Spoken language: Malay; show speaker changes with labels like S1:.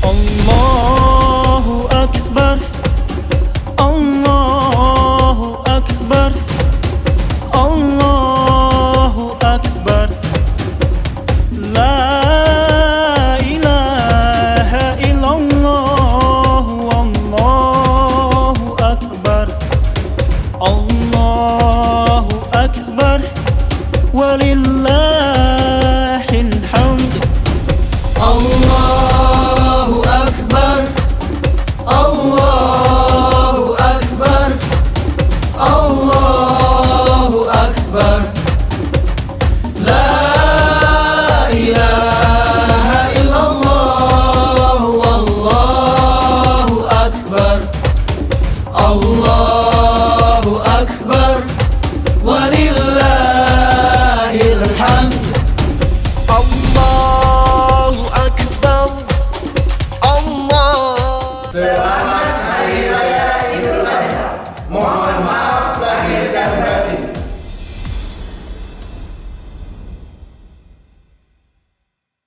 S1: Allahu Akbar, Allahu Akbar, Allahu Akbar. La ilaha illallah, Allahu Akbar, Allahu Akbar, walillahil hamd.
S2: Allahu Akbar, Allahu Akbar, Allahu Akbar. La ilaha illallah, Wallahu Akbar, Allahu Akbar, walillahil hamd.
S3: Allahu Akbar, Allah.
S2: Selamat